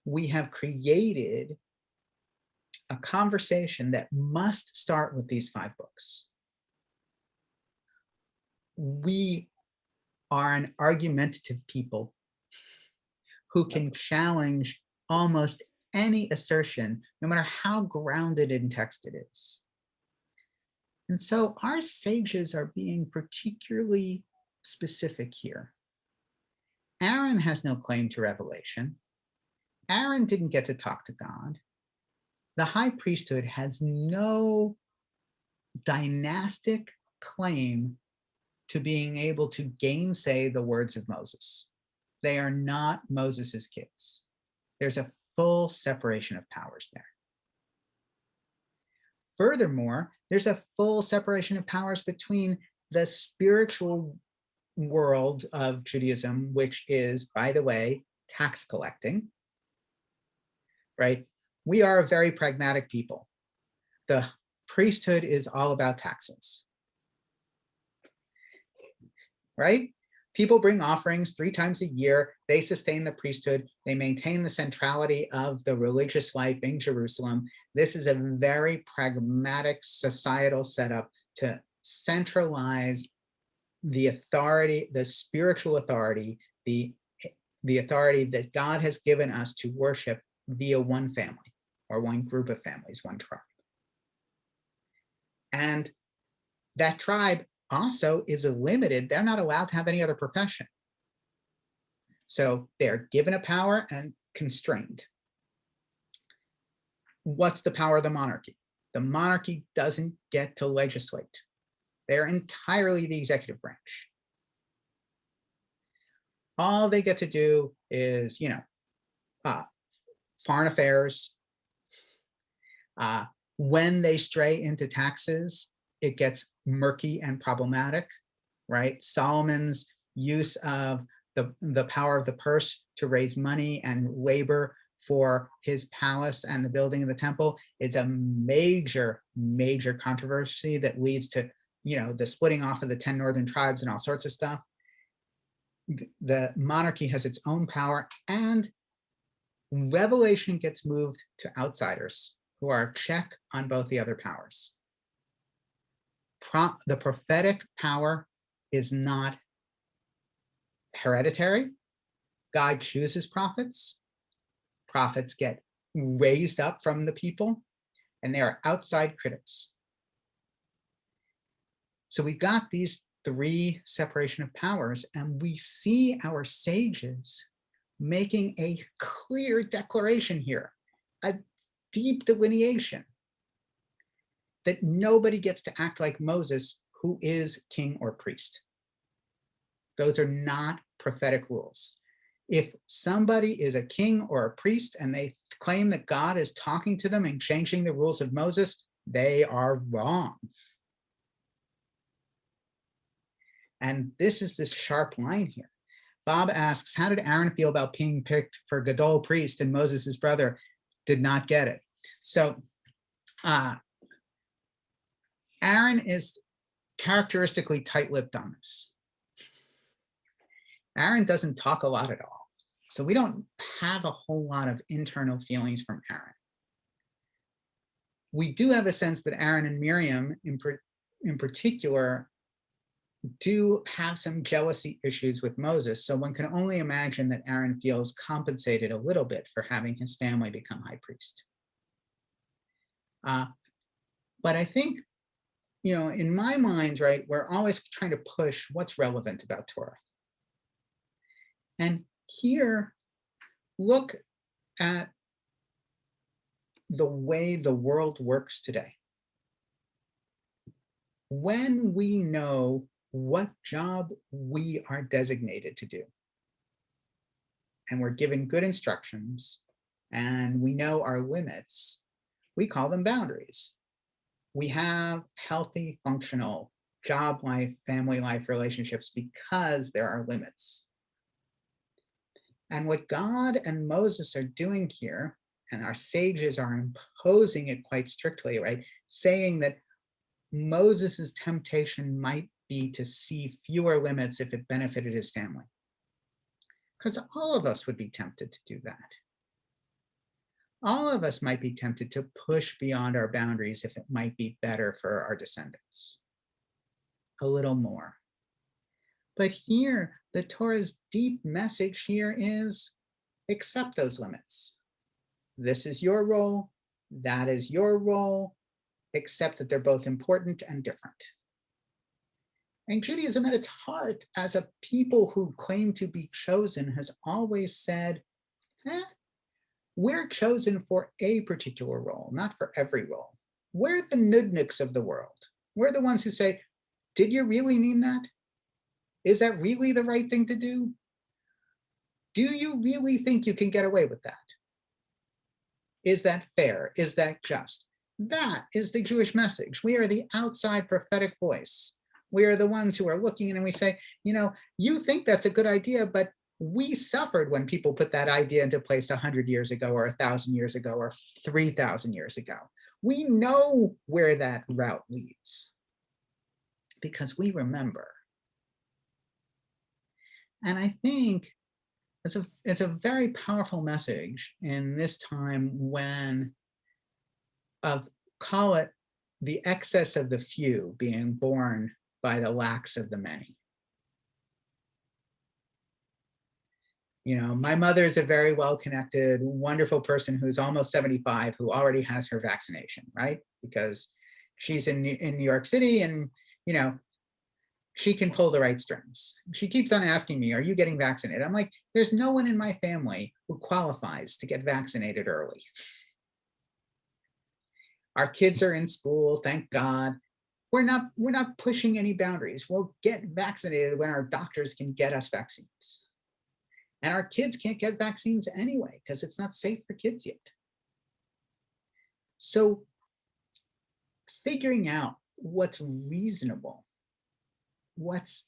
We have created a conversation that must start with these 5 books. We are an argumentative people who can challenge almost any assertion, no matter how grounded in text it is. And so our sages are being particularly specific here. Aaron has no claim to revelation. Aaron didn't get to talk to God. The high priesthood has no dynastic claim to being able to gainsay the words of Moses. They are not Moses's kids. There's a full separation of powers there. Furthermore, there's a full separation of powers between the spiritual world of Judaism, which is, by the way, tax collecting, right? We are a very pragmatic people. The priesthood is all about taxes, right? People bring offerings 3 times a year. They sustain the priesthood. They maintain the centrality of the religious life in Jerusalem. This is a very pragmatic societal setup to centralize the authority, the spiritual authority, the authority that God has given us to worship via one family or one group of families, one tribe. And that tribe also is limited. They're not allowed to have any other profession. So they're given a power and constrained. What's the power of the monarchy? The monarchy doesn't get to legislate. They're entirely the executive branch. All they get to do is, foreign affairs. When they stray into taxes, it gets murky and problematic, right? Solomon's use of the power of the purse to raise money and labor for his palace and the building of the temple is a major, major controversy that leads to, the splitting off of the 10 northern tribes and all sorts of stuff. The monarchy has its own power, and revelation gets moved to outsiders who are a check on both the other powers. The prophetic power is not hereditary. God chooses prophets. Prophets get raised up from the people, and they are outside critics. So we've got these three separation of powers, and we see our sages making a clear declaration here, a deep delineation that nobody gets to act like Moses, who is king or priest. Those are not prophetic rules. If somebody is a king or a priest and they claim that God is talking to them and changing the rules of Moses, they are wrong. And this is this sharp line here. Bob asks, how did Aaron feel about being picked for Gadol priest and Moses, his brother, did not get it? So Aaron is characteristically tight-lipped on this. Aaron doesn't talk a lot at all. So we don't have a whole lot of internal feelings from Aaron. We do have a sense that Aaron and Miriam in particular do have some jealousy issues with Moses. So one can only imagine that Aaron feels compensated a little bit for having his family become high priest. But I think, in my mind, right, we're always trying to push what's relevant about Torah. And here, look at the way the world works today. When we know what job we are designated to do, and we're given good instructions, and we know our limits, we call them boundaries. We have healthy, functional job life, family life relationships because there are limits. And what God and Moses are doing here, and our sages are imposing it quite strictly, right? Saying that Moses's temptation might be to see fewer limits if it benefited his family. Because all of us would be tempted to do that. All of us might be tempted to push beyond our boundaries if it might be better for our descendants. A little more. But here, the Torah's deep message here is accept those limits. This is your role, that is your role, accept that they're both important and different. And Judaism at its heart, as a people who claim to be chosen, has always said, we're chosen for a particular role, not for every role. We're the nudniks of the world. We're the ones who say, did you really mean that? Is that really the right thing to do? Do you really think you can get away with that? Is that fair? Is that just? That is the Jewish message. We are the outside prophetic voice. We are the ones who are looking in and we say, you think that's a good idea, but we suffered when people put that idea into place 100 years ago or 1,000 years ago or 3,000 years ago. We know where that route leads because we remember. And I think it's a very powerful message in this time when call it the excess of the few being born by the lacks of the many. My mother is a very well-connected, wonderful person who's almost 75 who already has her vaccination, right? Because she's in New York City and, she can pull the right strings. She keeps on asking me, are you getting vaccinated? I'm like, there's no one in my family who qualifies to get vaccinated early. Our kids are in school, thank God. We're not pushing any boundaries. We'll get vaccinated when our doctors can get us vaccines. And our kids can't get vaccines anyway because it's not safe for kids yet. So figuring out what's reasonable, what's,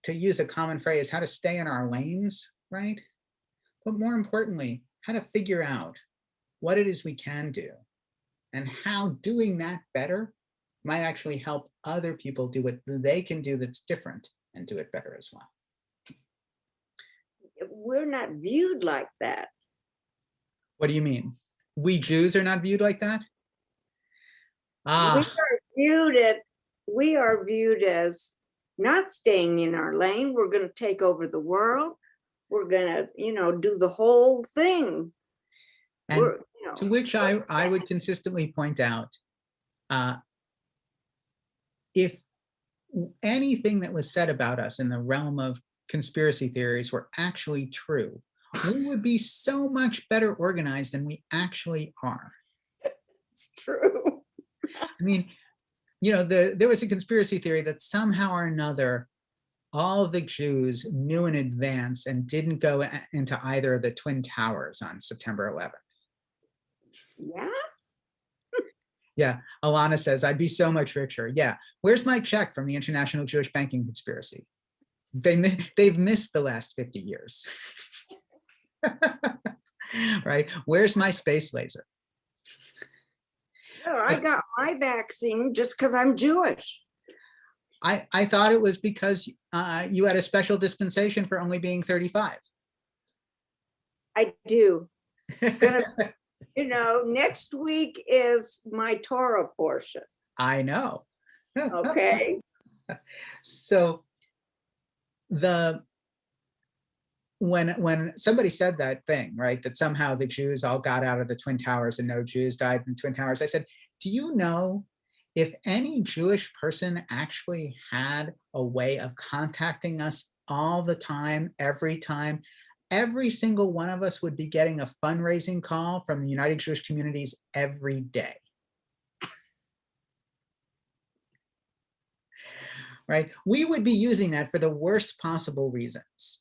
to use a common phrase, how to stay in our lanes, right? But more importantly, how to figure out what it is we can do and how doing that better might actually help other people do what they can do that's different and do it better as well. We're not viewed like that. What do you mean? We Jews are not viewed like that? We are viewed as not staying in our lane. We're going to take over the world. We're going to, do the whole thing. And to which I would consistently point out, if anything that was said about us in the realm of conspiracy theories were actually true, we would be so much better organized than we actually are. It's true. I mean, there was a conspiracy theory that somehow or another, all of the Jews knew in advance and didn't go into either of the Twin Towers on September 11th. Yeah. Yeah, Alana says, I'd be so much richer. Yeah, where's my check from the International Jewish Banking Conspiracy? They've missed the last 50 years. Right? Where's my space laser? Well, I got my vaccine just because I'm Jewish. I thought it was because you had a special dispensation for only being 35. I do. Next week is my Torah portion. I know. Okay. So when somebody said that thing, right, that somehow the Jews all got out of the Twin Towers and no Jews died in the Twin Towers, I said, do you know if any Jewish person actually had a way of contacting us all the time, every single one of us would be getting a fundraising call from the United Jewish Communities every day. Right? We would be using that for the worst possible reasons.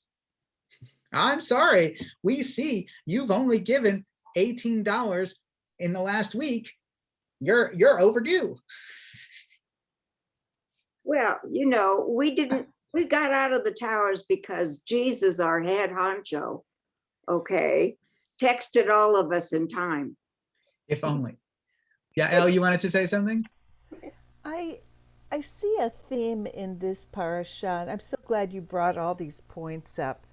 I'm sorry, we see you've only given $18 in the last week. You're overdue. Well, we got out of the towers because Jesus, our head honcho, texted all of us in time. If only. Yeah, Elle, you wanted to say something? I see a theme in this parashat. I'm so glad you brought all these points up.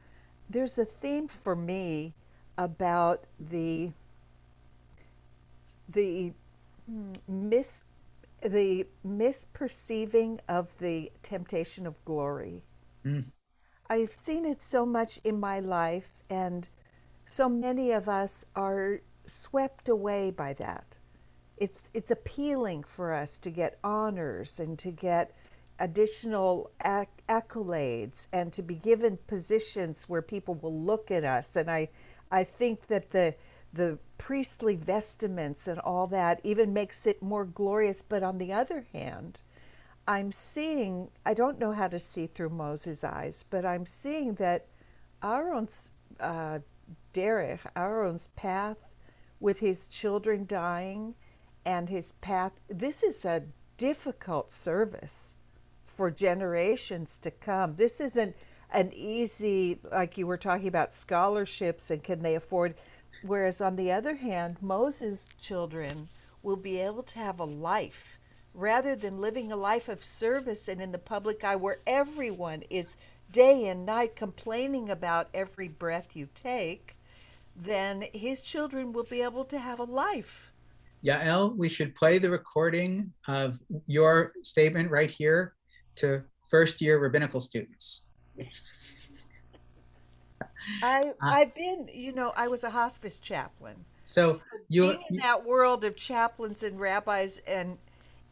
There's a theme for me about the misperceiving of the temptation of glory. I've seen it so much in my life, and so many of us are swept away by that. It's appealing for us to get honors and to get additional accolades and to be given positions where people will look at us. And I think that the priestly vestments and all that even makes it more glorious. But on the other hand, I'm seeing, I don't know how to see through Moses' eyes, but I'm seeing that Aaron's Aaron's path with his children dying and his path, this is a difficult service for generations to come. This isn't an easy, like you were talking about scholarships and can they afford, whereas on the other hand, Moses' children will be able to have a life rather than living a life of service and in the public eye where everyone is day and night complaining about every breath you take. Then his children will be able to have a life. Yael, we should play the recording of your statement right here to first-year rabbinical students. I've been, I was a hospice chaplain. So being in that world of chaplains and rabbis, and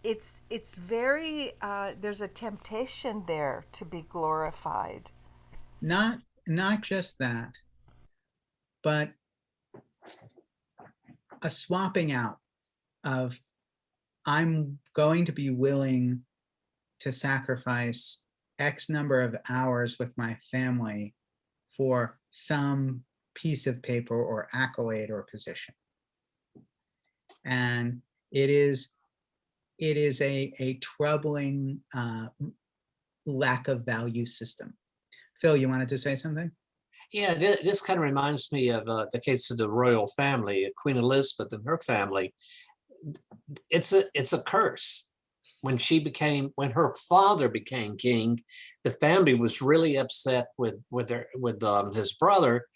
it's very, there's a temptation there to be glorified. Not just that, but a swapping out of, I'm going to be willing to sacrifice X number of hours with my family for some piece of paper or accolade or position. And it is a troubling lack of value system Phil, you wanted to say something? Yeah, this kind of reminds me of the case of the royal family, Queen Elizabeth and her family. It's a curse. When her father became king, the family was really upset with his brother,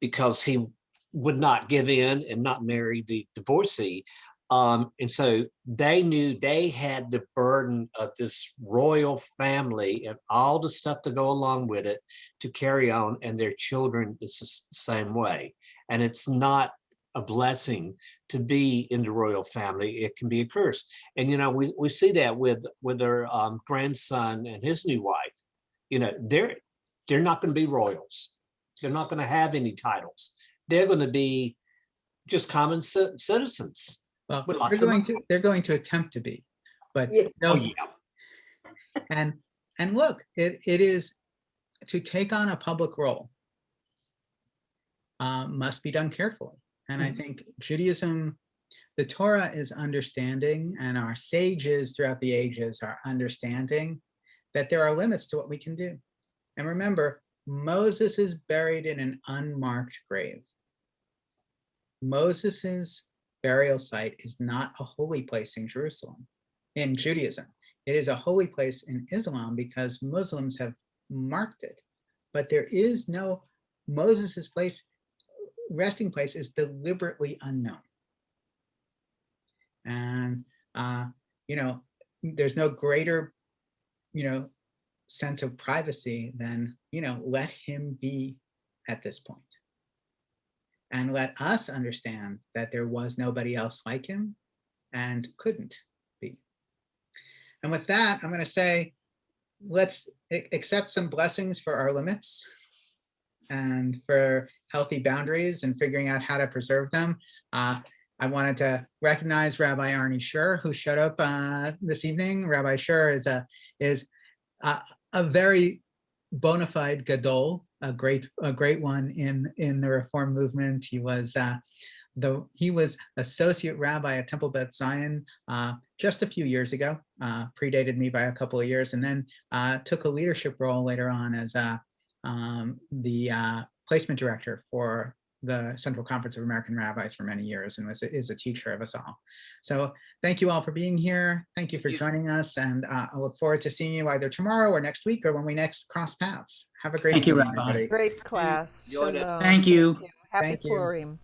because he would not give in and not marry the divorcee. And so they knew they had the burden of this royal family and all the stuff to go along with it to carry on, and their children is the same way. And it's not a blessing to be in the royal family. It can be a curse. And, we see that with their grandson and his new wife. They're not going to be royals. They're not going to have any titles. They're going to be just common citizens. Well, with lots of money. they're going to attempt to be, but Yeah. Oh yeah. and look, it is to take on a public role must be done carefully. And I think Judaism, the Torah is understanding, and our sages throughout the ages are understanding that there are limits to what we can do. And remember, Moses is buried in an unmarked grave. Moses's burial site is not a holy place in Jerusalem, in Judaism. It is a holy place in Islam because Muslims have marked it. But there is no, Moses's place, resting place is deliberately unknown. And, there's no greater, sense of privacy than, let him be at this point. And let us understand that there was nobody else like him and couldn't be. And with that, I'm going to say, let's accept some blessings for our limits and for healthy boundaries and figuring out how to preserve them. I wanted to recognize Rabbi Arnie Schur, who showed up this evening. Rabbi Schur is a very bona fide gadol, a great one in the Reform movement. He was associate rabbi at Temple Beth Zion just a few years ago, predated me by a couple of years, and then took a leadership role later on as the placement director for the Central Conference of American Rabbis for many years, and is a teacher of us all. So thank you all for being here. Thank you for joining us, and I look forward to seeing you either tomorrow or next week or when we next cross paths. Have a great Thank you, evening, Rabbi. everybody. Great class. Enjoyed it. Shalom. Thank you. Happy Thank you. Purim.